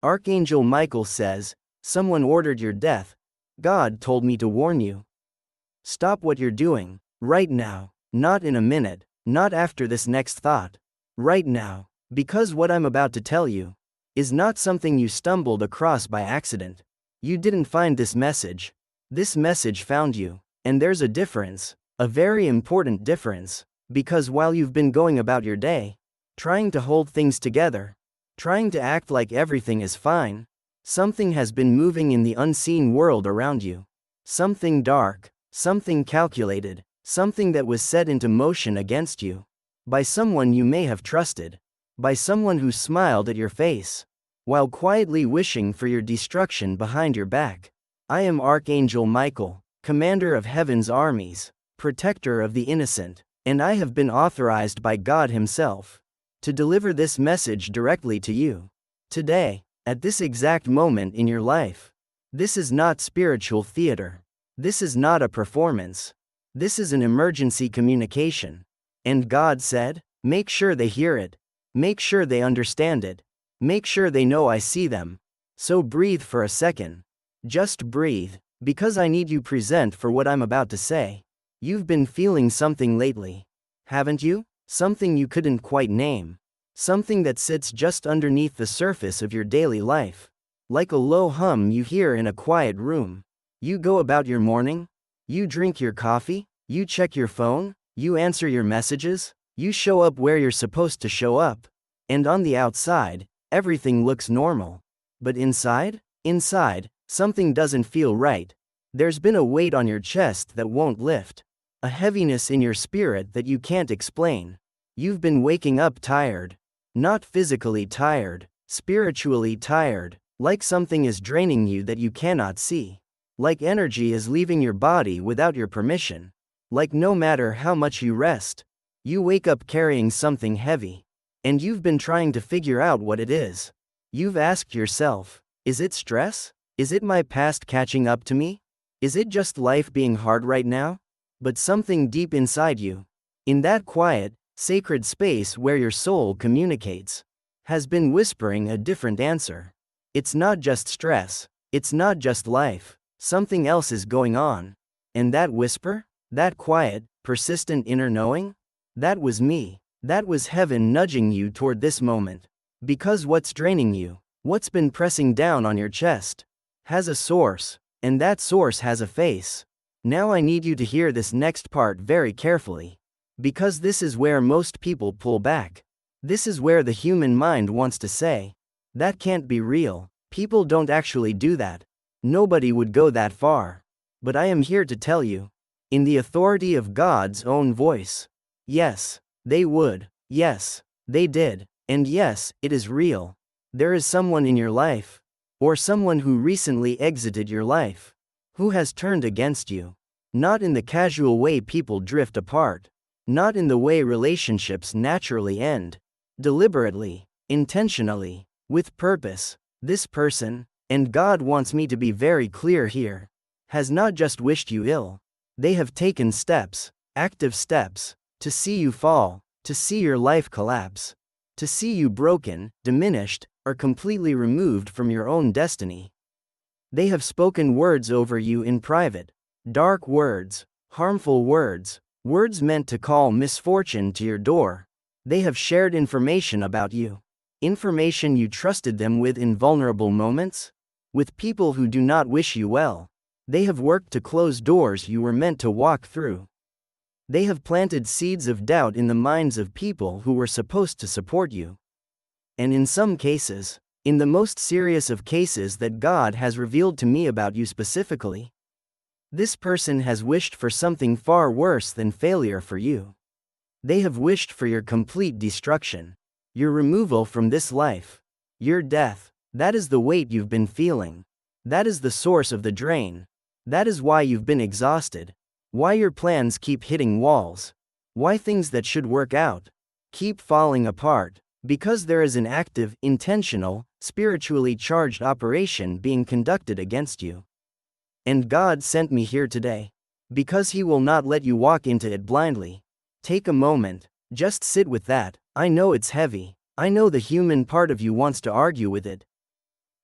Archangel Michael says, "Someone ordered your death. God told me to warn you. Stop what you're doing, right now, not in a minute, not after this next thought. Right now, because what I'm about to tell you is not something you stumbled across by accident. You didn't find this message. This message found you. And there's a difference, a very important difference, because while you've been going about your day, trying to hold things together, trying to act like everything is fine, something has been moving in the unseen world around you. Something dark, something calculated, something that was set into motion against you. By someone you may have trusted. By someone who smiled at your face, while quietly wishing for your destruction behind your back. I am Archangel Michael, commander of heaven's armies, protector of the innocent, and I have been authorized by God Himself to deliver this message directly to you. Today, at this exact moment in your life. This is not spiritual theater. This is not a performance. This is an emergency communication. And God said, make sure they hear it. Make sure they understand it. Make sure they know I see them. So breathe for a second. Just breathe, because I need you present for what I'm about to say. You've been feeling something lately, haven't you? Something you couldn't quite name. Something that sits just underneath the surface of your daily life. Like a low hum you hear in a quiet room. You go about your morning. You drink your coffee. You check your phone. You answer your messages. You show up where you're supposed to show up. And on the outside, everything looks normal. But inside, something doesn't feel right. There's been a weight on your chest that won't lift. A heaviness in your spirit that you can't explain. You've been waking up tired. Not physically tired, spiritually tired. Like something is draining you that you cannot see. Like energy is leaving your body without your permission. Like no matter how much you rest, you wake up carrying something heavy. And you've been trying to figure out what it is. You've asked yourself, is it stress? Is it my past catching up to me? Is it just life being hard right now? But something deep inside you, in that quiet, sacred space where your soul communicates, has been whispering a different answer. It's not just stress. It's not just life. Something else is going on. And that whisper? That quiet, persistent inner knowing? That was me. That was heaven nudging you toward this moment. Because what's draining you, what's been pressing down on your chest, has a source, and that source has a face. Now I need you to hear this next part very carefully. Because this is where most people pull back. This is where the human mind wants to say, that can't be real. People don't actually do that. Nobody would go that far. But I am here to tell you, in the authority of God's own voice, yes, they would. Yes, they did. And yes, it is real. There is someone in your life, or someone who recently exited your life, who has turned against you. Not in the casual way people drift apart. Not in the way relationships naturally end. Deliberately, intentionally, with purpose. This person, and God wants me to be very clear here, has not just wished you ill. They have taken steps, active steps, to see you fall, to see your life collapse, to see you broken, diminished, or completely removed from your own destiny. They have spoken words over you in private. Dark words, harmful words, words meant to call misfortune to your door. They have shared information about you. Information you trusted them with in vulnerable moments. With people who do not wish you well. They have worked to close doors you were meant to walk through. They have planted seeds of doubt in the minds of people who were supposed to support you. And in some cases, in the most serious of cases that God has revealed to me about you specifically, this person has wished for something far worse than failure for you. They have wished for your complete destruction. Your removal from this life. Your death. That is the weight you've been feeling. That is the source of the drain. That is why you've been exhausted. Why your plans keep hitting walls. Why things that should work out keep falling apart. Because there is an active, intentional, spiritually charged operation being conducted against you. And God sent me here today. Because He will not let you walk into it blindly. Take a moment. Just sit with that. I know it's heavy. I know the human part of you wants to argue with it.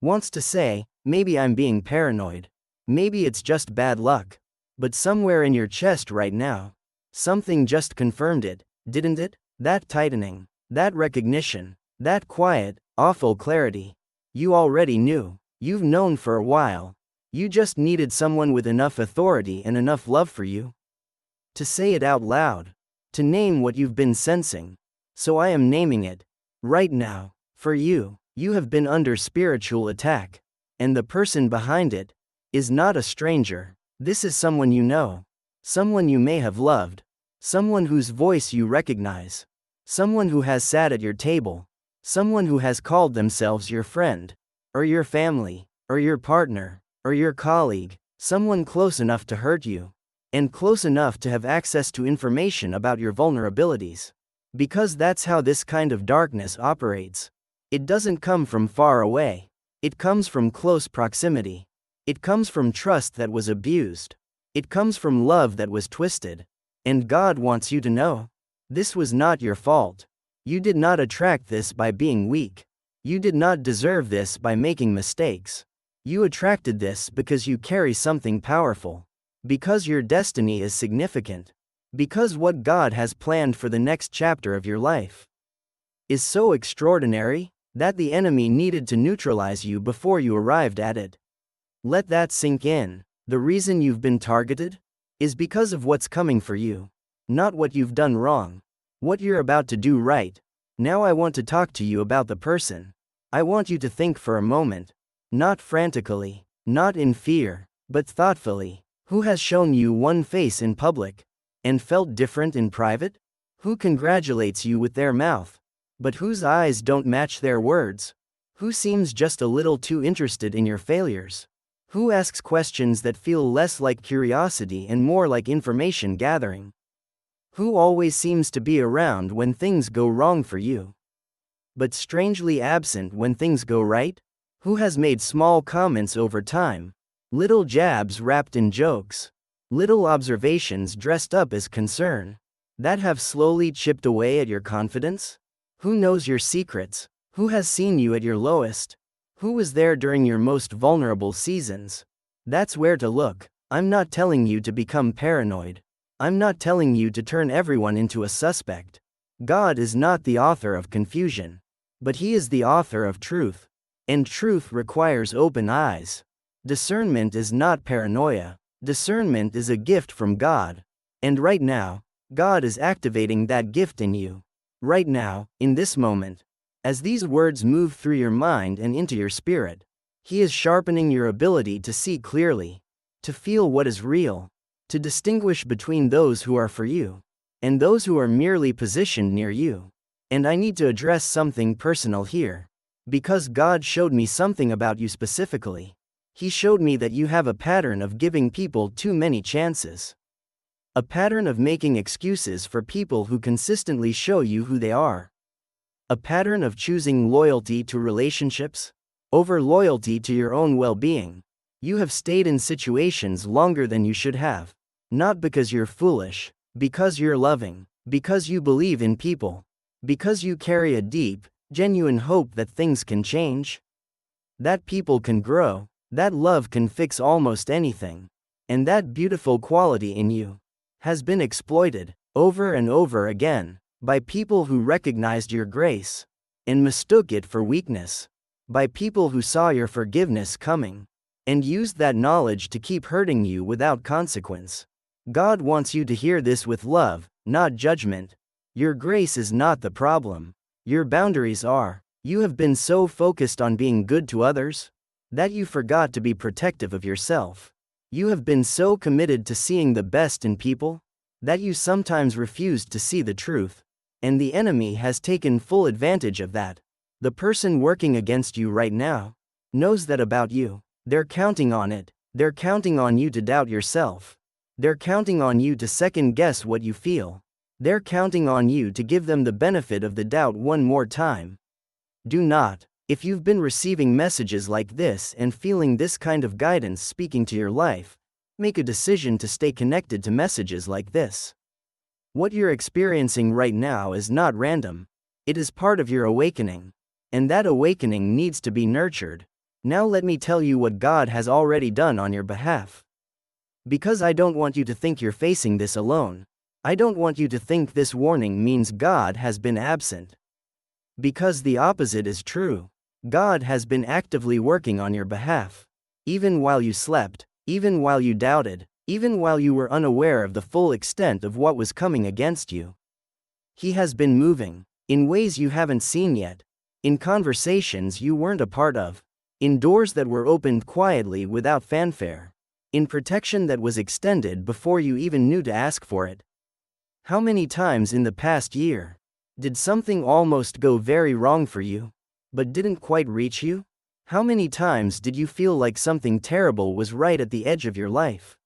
Wants to say, maybe I'm being paranoid. Maybe it's just bad luck. But somewhere in your chest right now, something just confirmed it, didn't it? That tightening, that recognition, that quiet, awful clarity. You already knew. You've known for a while. You just needed someone with enough authority and enough love for you to say it out loud, to name what you've been sensing. So I am naming it. Right now. For you, you have been under spiritual attack. And the person behind it is not a stranger. This is someone you know. Someone you may have loved. Someone whose voice you recognize. Someone who has sat at your table. Someone who has called themselves your friend, or your family, or your partner, or your colleague. Someone close enough to hurt you, and close enough to have access to information about your vulnerabilities. Because that's how this kind of darkness operates. It doesn't come from far away. It comes from close proximity. It comes from trust that was abused. It comes from love that was twisted. And God wants you to know, this was not your fault. You did not attract this by being weak. You did not deserve this by making mistakes. You attracted this because you carry something powerful. Because your destiny is significant. Because what God has planned for the next chapter of your life is so extraordinary that the enemy needed to neutralize you before you arrived at it. Let that sink in. The reason you've been targeted is because of what's coming for you, not what you've done wrong, what you're about to do right. Now I want to talk to you about the person. I want you to think for a moment, not frantically, not in fear, but thoughtfully. Who has shown you one face in public and felt different in private? Who congratulates you with their mouth, but whose eyes don't match their words? Who seems just a little too interested in your failures? Who asks questions that feel less like curiosity and more like information gathering? Who always seems to be around when things go wrong for you, but strangely absent when things go right? Who has made small comments over time, little jabs wrapped in jokes, little observations dressed up as concern, that have slowly chipped away at your confidence? Who knows your secrets? Who has seen you at your lowest? Who was there during your most vulnerable seasons? That's where to look. I'm not telling you to become paranoid. I'm not telling you to turn everyone into a suspect. God is not the author of confusion, but He is the author of truth. And truth requires open eyes. Discernment is not paranoia. Discernment is a gift from God. And right now, God is activating that gift in you. Right now, in this moment, as these words move through your mind and into your spirit, He is sharpening your ability to see clearly, to feel what is real, to distinguish between those who are for you and those who are merely positioned near you. And I need to address something personal here, because God showed me something about you specifically. He showed me that you have a pattern of giving people too many chances. A pattern of making excuses for people who consistently show you who they are. A pattern of choosing loyalty to relationships over loyalty to your own well-being. You have stayed in situations longer than you should have. Not because you're foolish, because you're loving, because you believe in people, because you carry a deep, genuine hope that things can change, that people can grow, that love can fix almost anything, and that beautiful quality in you has been exploited over and over again by people who recognized your grace and mistook it for weakness, by people who saw your forgiveness coming and used that knowledge to keep hurting you without consequence. God wants you to hear this with love, not judgment. Your grace is not the problem. Your boundaries are. You have been so focused on being good to others that you forgot to be protective of yourself. You have been so committed to seeing the best in people that you sometimes refused to see the truth. And the enemy has taken full advantage of that. The person working against you right now knows that about you. They're counting on it. They're counting on you to doubt yourself. They're counting on you to second guess what you feel. They're counting on you to give them the benefit of the doubt one more time. Do not. If you've been receiving messages like this and feeling this kind of guidance speaking to your life, make a decision to stay connected to messages like this. What you're experiencing right now is not random. It is part of your awakening. And that awakening needs to be nurtured, Now let me tell you what God has already done on your behalf. Because I don't want you to think you're facing this alone. I don't want you to think this warning means God has been absent. Because the opposite is true. God has been actively working on your behalf. Even while you slept, even while you doubted, even while you were unaware of the full extent of what was coming against you. He has been moving, in ways you haven't seen yet, in conversations you weren't a part of, in doors that were opened quietly without fanfare, in protection that was extended before you even knew to ask for it. How many times in the past year did something almost go very wrong for you, but didn't quite reach you? How many times did you feel like something terrible was right at the edge of your life,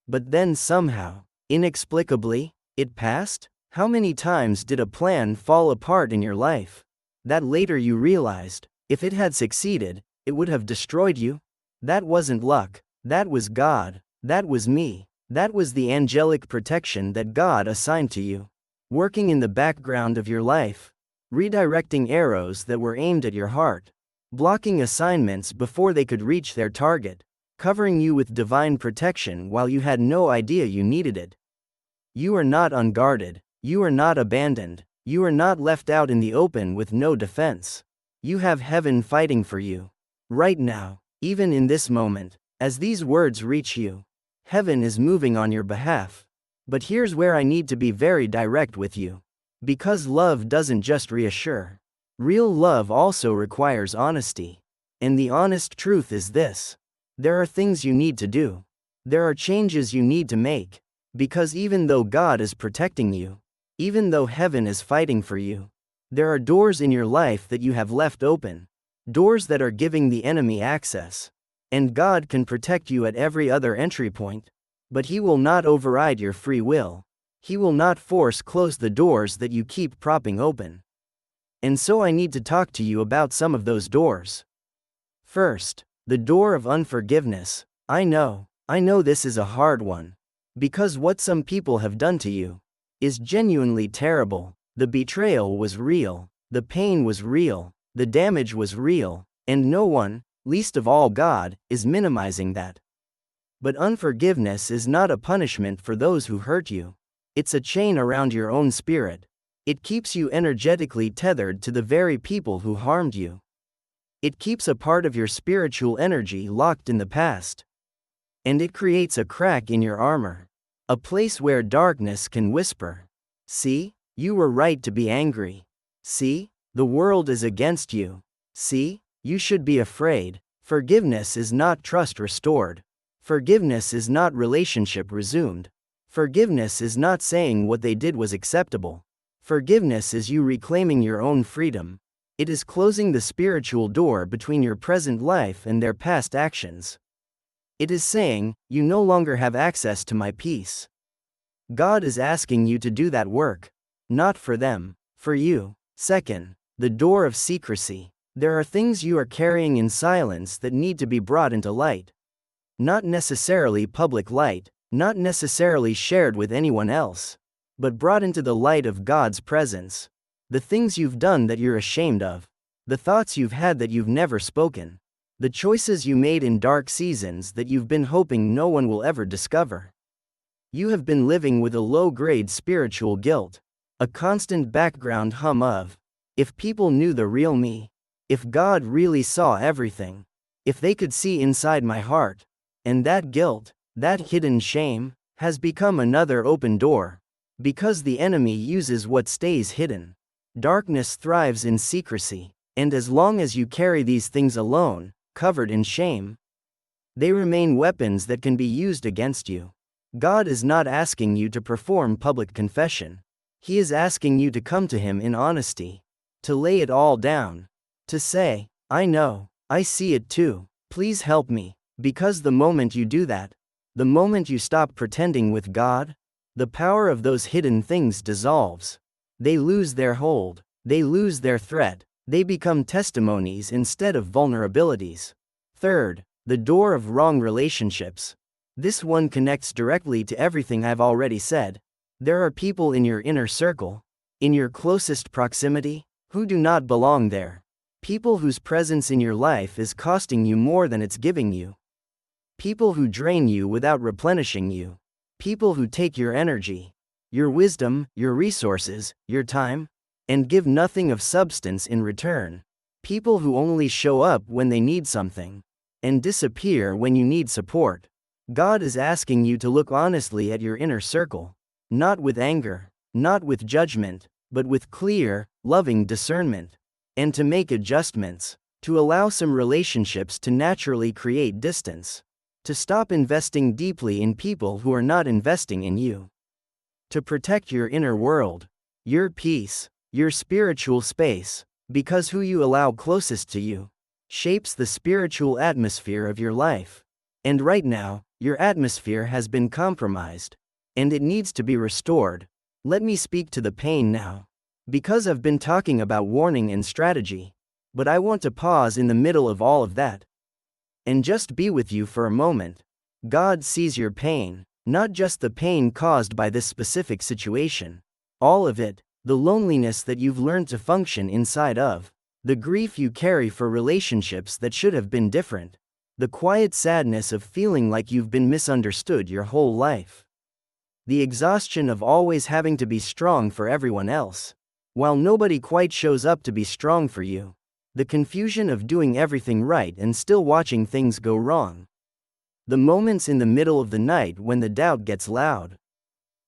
but then somehow, inexplicably, it passed? How many times did a plan fall apart in your life that later you realized, if it had succeeded, it would have destroyed you? That wasn't luck, that was God, that was me, that was the angelic protection that God assigned to you, working in the background of your life, redirecting arrows that were aimed at your heart, blocking assignments before they could reach their target, covering you with divine protection while you had no idea you needed it. You are not unguarded. You are not abandoned. You are not left out in the open with no defense. You have heaven fighting for you. Right now, even in this moment, as these words reach you, heaven is moving on your behalf. But here's where I need to be very direct with you. Because love doesn't just reassure. Real love also requires honesty. And the honest truth is this. There are things you need to do. There are changes you need to make. Because even though God is protecting you, even though heaven is fighting for you, there are doors in your life that you have left open, doors that are giving the enemy access. And God can protect you at every other entry point, but He will not override your free will. He will not force close the doors that you keep propping open. And so I need to talk to you about some of those doors. First, the door of unforgiveness. I know this is a hard one. Because what some people have done to you is genuinely terrible. The betrayal was real, the pain was real, the damage was real, and no one, least of all God, is minimizing that. But unforgiveness is not a punishment for those who hurt you. It's a chain around your own spirit. It keeps you energetically tethered to the very people who harmed you. It keeps a part of your spiritual energy locked in the past. And it creates a crack in your armor. A place where darkness can whisper. See, you were right to be angry. See, the world is against you. See, you should be afraid. Forgiveness is not trust restored. Forgiveness is not relationship resumed. Forgiveness is not saying what they did was acceptable. Forgiveness is you reclaiming your own freedom. It is closing the spiritual door between your present life and their past actions. It is saying, you no longer have access to my peace. God is asking you to do that work. Not for them, for you. Second, the door of secrecy. There are things you are carrying in silence that need to be brought into light. Not necessarily public light, not necessarily shared with anyone else, but brought into the light of God's presence. The things you've done that you're ashamed of. The thoughts you've had that you've never spoken. The choices you made in dark seasons that you've been hoping no one will ever discover. You have been living with a low-grade spiritual guilt. A constant background hum of, if people knew the real me, if God really saw everything, if they could see inside my heart. And that guilt, that hidden shame, has become another open door. Because the enemy uses what stays hidden. Darkness thrives in secrecy, and as long as you carry these things alone, covered in shame, they remain weapons that can be used against you. God is not asking you to perform public confession. He is asking you to come to Him in honesty, to lay it all down, to say, I know, I see it too, please help me. Because the moment you do that, the moment you stop pretending with God, the power of those hidden things dissolves. They lose their hold, they lose their threat, they become testimonies instead of vulnerabilities. Third, the door of wrong relationships. This one connects directly to everything I've already said. There are people in your inner circle, in your closest proximity, who do not belong there. People whose presence in your life is costing you more than it's giving you. People who drain you without replenishing you. People who take your energy, your wisdom, your resources, your time, and give nothing of substance in return. People who only show up when they need something, and disappear when you need support. God is asking you to look honestly at your inner circle, not with anger, not with judgment, but with clear, loving discernment, and to make adjustments, to allow some relationships to naturally create distance, to stop investing deeply in people who are not investing in you, to protect your inner world, your peace, your spiritual space, because who you allow closest to you shapes the spiritual atmosphere of your life. And right now, your atmosphere has been compromised, and it needs to be restored. Let me speak to the pain now, because I've been talking about warning and strategy, but I want to pause in the middle of all of that and just be with you for a moment. God sees your pain, not just the pain caused by this specific situation. All of it, the loneliness that you've learned to function inside of, the grief you carry for relationships that should have been different, the quiet sadness of feeling like you've been misunderstood your whole life, the exhaustion of always having to be strong for everyone else, while nobody quite shows up to be strong for you, the confusion of doing everything right and still watching things go wrong, the moments in the middle of the night when the doubt gets loud,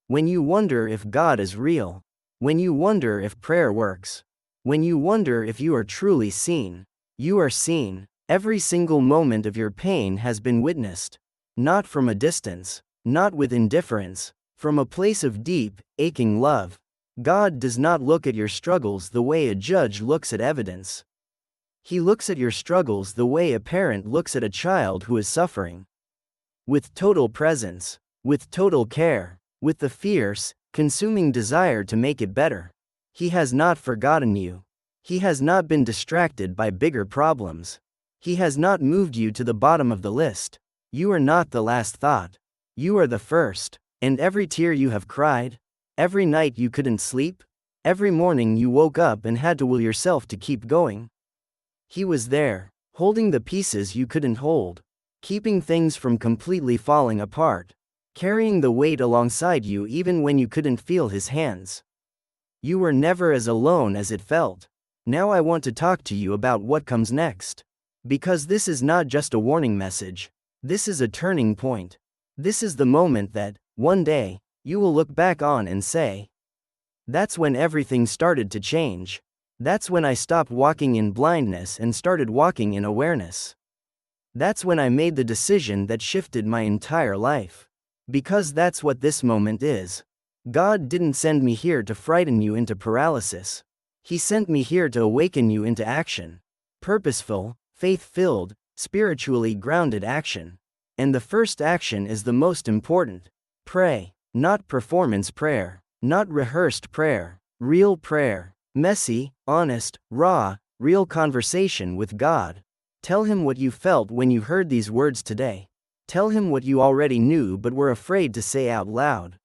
when you wonder if God is real, when you wonder if prayer works, when you wonder if you are truly seen. You are seen. Every single moment of your pain has been witnessed, not from a distance, not with indifference, from a place of deep, aching love. God does not look at your struggles the way a judge looks at evidence. He looks at your struggles the way a parent looks at a child who is suffering. With total presence, with total care, with the fierce, consuming desire to make it better. He has not forgotten you. He has not been distracted by bigger problems. He has not moved you to the bottom of the list. You are not the last thought. You are the first. And every tear you have cried, every night you couldn't sleep, every morning you woke up and had to will yourself to keep going. He was there, holding the pieces you couldn't hold, keeping things from completely falling apart, carrying the weight alongside you even when you couldn't feel his hands. You were never as alone as it felt. Now I want to talk to you about what comes next. Because this is not just a warning message. This is a turning point. This is the moment that, one day, you will look back on and say, that's when everything started to change. That's when I stopped walking in blindness and started walking in awareness. That's when I made the decision that shifted my entire life. Because that's what this moment is. God didn't send me here to frighten you into paralysis. He sent me here to awaken you into action. Purposeful, faith-filled, spiritually grounded action. And the first action is the most important. Pray. Not performance prayer. Not rehearsed prayer. Real prayer. Messy, honest, raw, real conversation with God. Tell him what you felt when you heard these words today. Tell him what you already knew but were afraid to say out loud.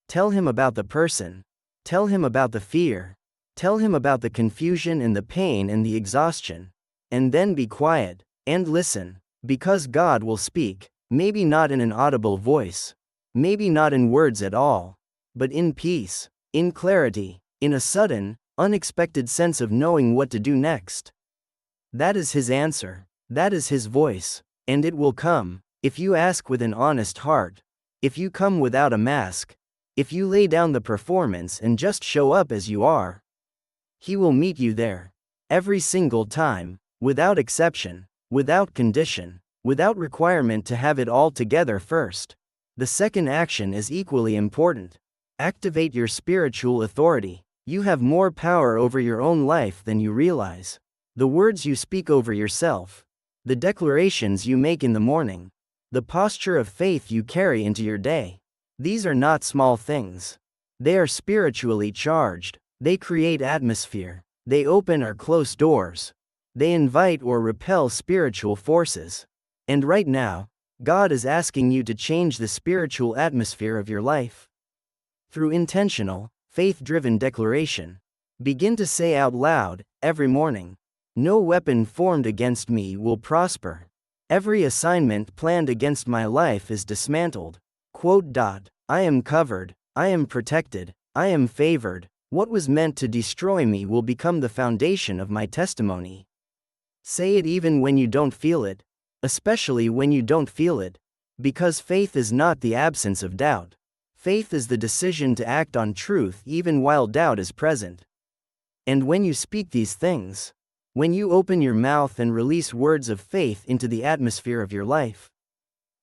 Tell him about the person. Tell him about the fear. Tell him about the confusion and the pain and the exhaustion. And then be quiet, and listen, because God will speak, maybe not in an audible voice, maybe not in words at all, but in peace, in clarity, in a sudden, unexpected sense of knowing what to do next. That is his answer. That is his voice. And it will come, if you ask with an honest heart, if you come without a mask, if you lay down the performance and just show up as you are. He will meet you there. Every single time, without exception, without condition, without requirement to have it all together first. The second action is equally important. Activate your spiritual authority. You have more power over your own life than you realize. The words you speak over yourself, the declarations you make in the morning, the posture of faith you carry into your day. These are not small things. They are spiritually charged. They create atmosphere. They open or close doors. They invite or repel spiritual forces. And right now, God is asking you to change the spiritual atmosphere of your life. Through intentional, faith-driven declaration. Begin to say out loud, every morning, No weapon formed against me will prosper. Every assignment planned against my life is dismantled. I am covered, I am protected, I am favored. What was meant to destroy me will become the foundation of my testimony. Say it even when you don't feel it, especially when you don't feel it, because faith is not the absence of doubt. Faith is the decision to act on truth even while doubt is present. And when you speak these things, when you open your mouth and release words of faith into the atmosphere of your life,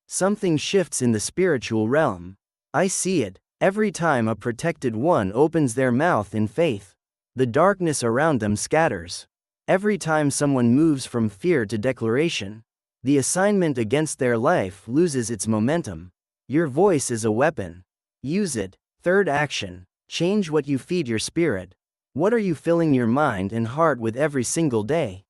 something shifts in the spiritual realm. I see it. Every time a protected one opens their mouth in faith, the darkness around them scatters. Every time someone moves from fear to declaration, the assignment against their life loses its momentum. Your voice is a weapon. Use it. Third action. Change what you feed your spirit. What are you filling your mind and heart with every single day?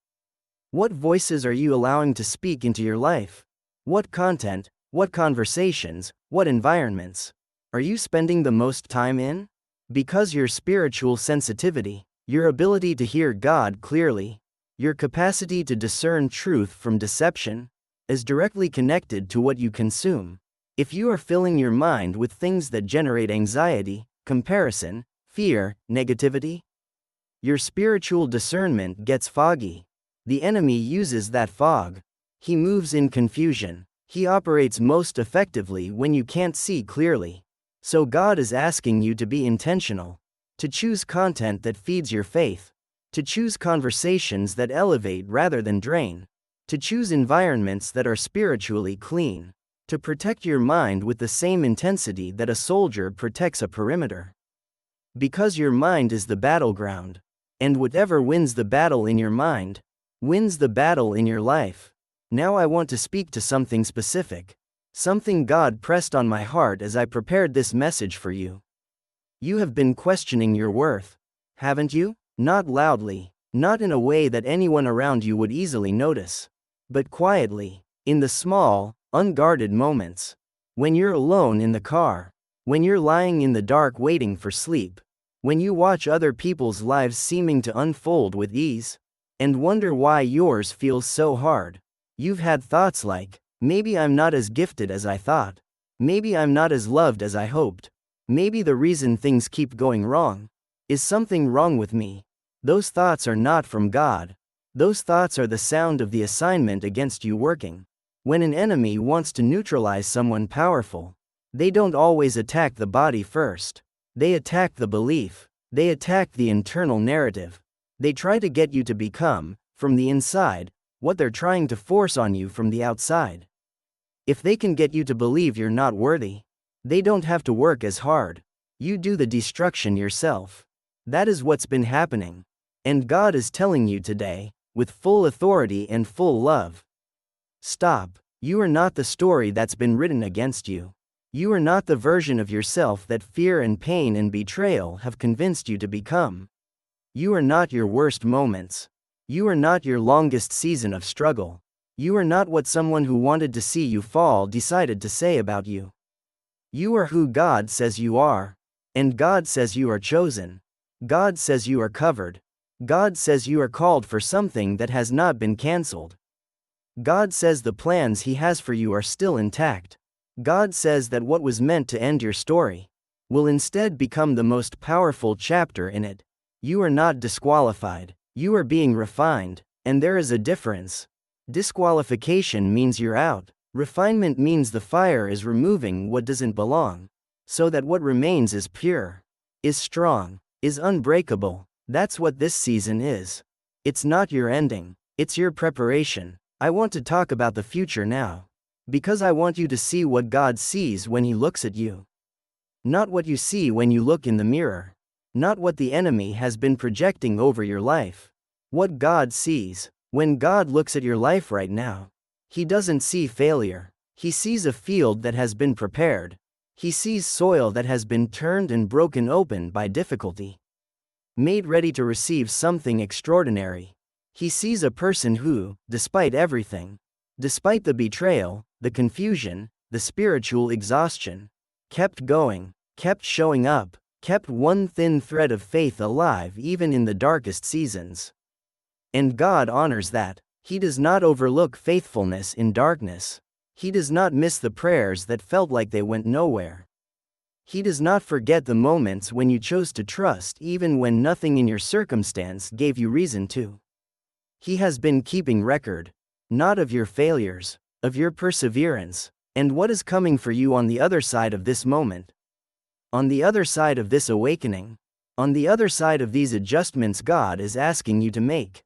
What voices are you allowing to speak into your life? What content, what conversations, what environments are you spending the most time in? Because your spiritual sensitivity, your ability to hear God clearly, your capacity to discern truth from deception, is directly connected to what you consume. If you are filling your mind with things that generate anxiety, comparison, fear, negativity, your spiritual discernment gets foggy. The enemy uses that fog. He moves in confusion. He operates most effectively when you can't see clearly. So God is asking you to be intentional, to choose content that feeds your faith, to choose conversations that elevate rather than drain, to choose environments that are spiritually clean, to protect your mind with the same intensity that a soldier protects a perimeter. Because your mind is the battleground, and whatever wins the battle in your mind, wins the battle in your life. Now I want to speak to something specific, something God pressed on my heart as I prepared this message for you. You have been questioning your worth, haven't you? Not loudly, not in a way that anyone around you would easily notice, but quietly, in the small, unguarded moments. When you're alone in the car, when you're lying in the dark waiting for sleep, when you watch other people's lives seeming to unfold with ease, and wonder why yours feels so hard. You've had thoughts like, maybe I'm not as gifted as I thought. Maybe I'm not as loved as I hoped. Maybe the reason things keep going wrong is something wrong with me. Those thoughts are not from God. Those thoughts are the sound of the assignment against you working. When an enemy wants to neutralize someone powerful, they don't always attack the body first. They attack the belief. They attack the internal narrative. They try to get you to become, from the inside, what they're trying to force on you from the outside. If they can get you to believe you're not worthy, they don't have to work as hard. You do the destruction yourself. That is what's been happening. And God is telling you today, with full authority and full love. Stop. You are not the story that's been written against you. You are not the version of yourself that fear and pain and betrayal have convinced you to become. You are not your worst moments. You are not your longest season of struggle. You are not what someone who wanted to see you fall decided to say about you. You are who God says you are. And God says you are chosen. God says you are covered. God says you are called for something that has not been canceled. God says the plans He has for you are still intact. God says that what was meant to end your story will instead become the most powerful chapter in it. You are not disqualified. You are being refined, and there is a difference. Disqualification means you're out. Refinement means the fire is removing what doesn't belong, so that what remains is pure, is strong, is unbreakable. That's what this season is. It's not your ending, it's your preparation. I want to talk about the future now, because I want you to see what God sees when He looks at you. Not what you see when you look in the mirror. Not what the enemy has been projecting over your life. What God sees. When God looks at your life right now, He doesn't see failure. He sees a field that has been prepared. He sees soil that has been turned and broken open by difficulty, made ready to receive something extraordinary. He sees a person who, despite everything, despite the betrayal, the confusion, the spiritual exhaustion, kept going, kept showing up, kept one thin thread of faith alive even in the darkest seasons. And God honors that. He does not overlook faithfulness in darkness. He does not miss the prayers that felt like they went nowhere. He does not forget the moments when you chose to trust even when nothing in your circumstance gave you reason to. He has been keeping record, not of your failures, of your perseverance, and what is coming for you on the other side of this moment. On the other side of this awakening, on the other side of these adjustments God is asking you to make,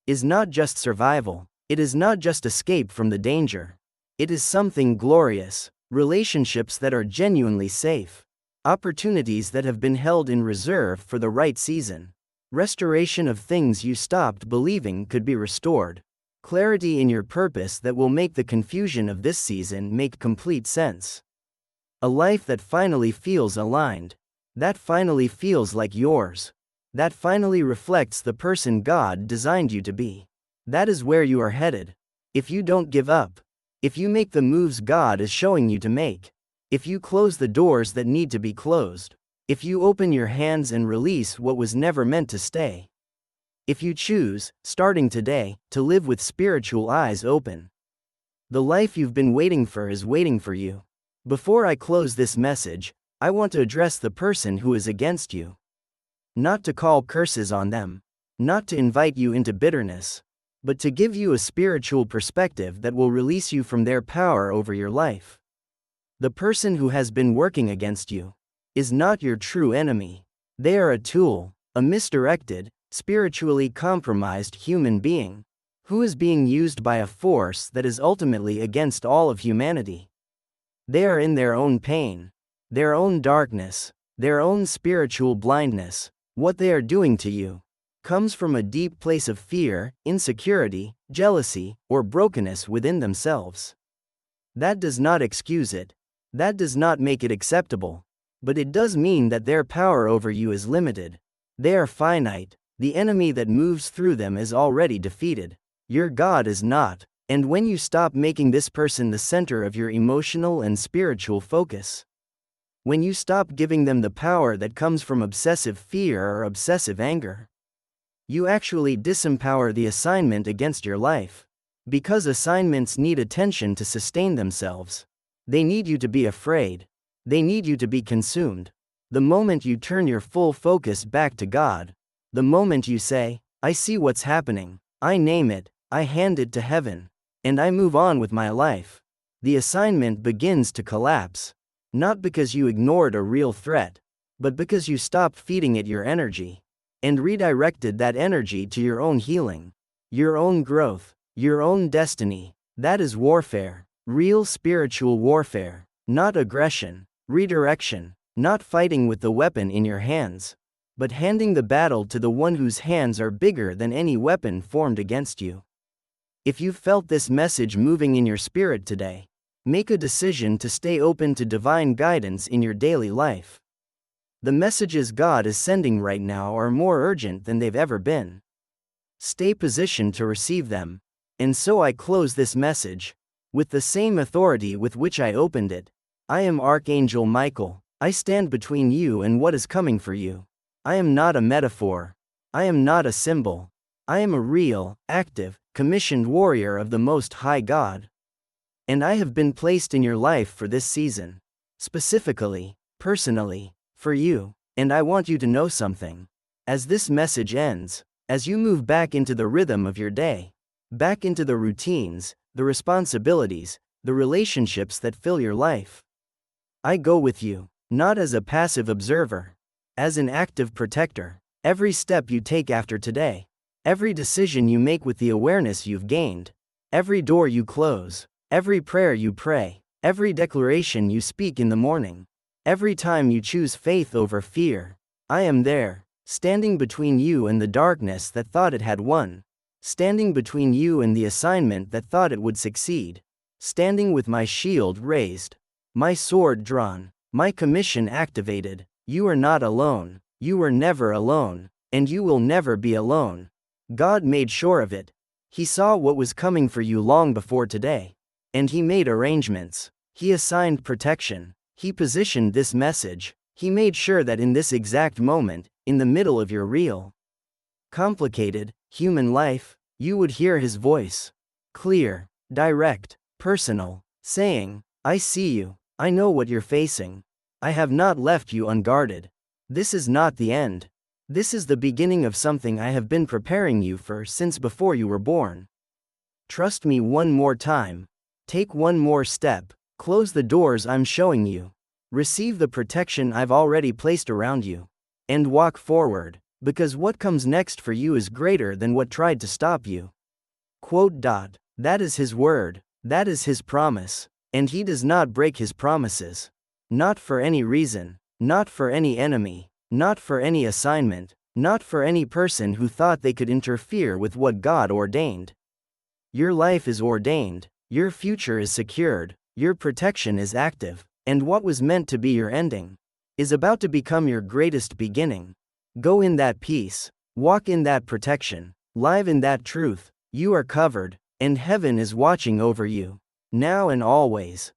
is not just survival, it is not just escape from the danger. It is something glorious, relationships that are genuinely safe, opportunities that have been held in reserve for the right season, restoration of things you stopped believing could be restored, clarity in your purpose that will make the confusion of this season make complete sense. A life that finally feels aligned, that finally feels like yours, that finally reflects the person God designed you to be. That is where you are headed. If you don't give up, if you make the moves God is showing you to make, if you close the doors that need to be closed, if you open your hands and release what was never meant to stay, if you choose, starting today, to live with spiritual eyes open, the life you've been waiting for is waiting for you. Before I close this message, I want to address the person who is against you. Not to call curses on them, not to invite you into bitterness, but to give you a spiritual perspective that will release you from their power over your life. The person who has been working against you is not your true enemy. They are a tool, a misdirected, spiritually compromised human being, who is being used by a force that is ultimately against all of humanity. They are in their own pain, their own darkness, their own spiritual blindness. What they are doing to you comes from a deep place of fear, insecurity, jealousy, or brokenness within themselves. That does not excuse it. That does not make it acceptable. But it does mean that their power over you is limited. They are finite. The enemy that moves through them is already defeated. Your God is not. And when you stop making this person the center of your emotional and spiritual focus, when you stop giving them the power that comes from obsessive fear or obsessive anger, you actually disempower the assignment against your life. Because assignments need attention to sustain themselves. They need you to be afraid. They need you to be consumed. The moment you turn your full focus back to God, the moment you say, I see what's happening, I name it, I hand it to heaven, and I move on with my life, the assignment begins to collapse. Not because you ignored a real threat, but because you stopped feeding it your energy, and redirected that energy to your own healing, your own growth, your own destiny. That is warfare, real spiritual warfare, not aggression, redirection, not fighting with the weapon in your hands, but handing the battle to the one whose hands are bigger than any weapon formed against you. If you've felt this message moving in your spirit today, make a decision to stay open to divine guidance in your daily life. The messages God is sending right now are more urgent than they've ever been. Stay positioned to receive them. And so I close this message with the same authority with which I opened it. I am Archangel Michael. I stand between you and what is coming for you. I am not a metaphor. I am not a symbol. I am a real, active, commissioned warrior of the Most High God. And I have been placed in your life for this season. Specifically, personally, for you. And I want you to know something. As this message ends, as you move back into the rhythm of your day, back into the routines, the responsibilities, the relationships that fill your life, I go with you, not as a passive observer, as an active protector. Every step you take after today, every decision you make with the awareness you've gained, every door you close, every prayer you pray, every declaration you speak in the morning, every time you choose faith over fear, I am there, standing between you and the darkness that thought it had won, standing between you and the assignment that thought it would succeed, standing with my shield raised, my sword drawn, my commission activated. You are not alone, you were never alone, and you will never be alone. God made sure of it. He saw what was coming for you long before today. And He made arrangements. He assigned protection. He positioned this message. He made sure that in this exact moment, in the middle of your real, complicated, human life, you would hear his voice. Clear, direct, personal, saying, I see you, I know what you're facing. I have not left you unguarded. This is not the end. This is the beginning of something I have been preparing you for since before you were born. Trust me one more time. Take one more step. Close the doors I'm showing you. Receive the protection I've already placed around you. And walk forward, because what comes next for you is greater than what tried to stop you. Quote. That is his word, that is his promise, and he does not break his promises. Not for any reason, not for any enemy, not for any assignment, not for any person who thought they could interfere with what God ordained. Your life is ordained, your future is secured, your protection is active, and what was meant to be your ending is about to become your greatest beginning. Go in that peace, walk in that protection, live in that truth. You are covered, and heaven is watching over you, now and always.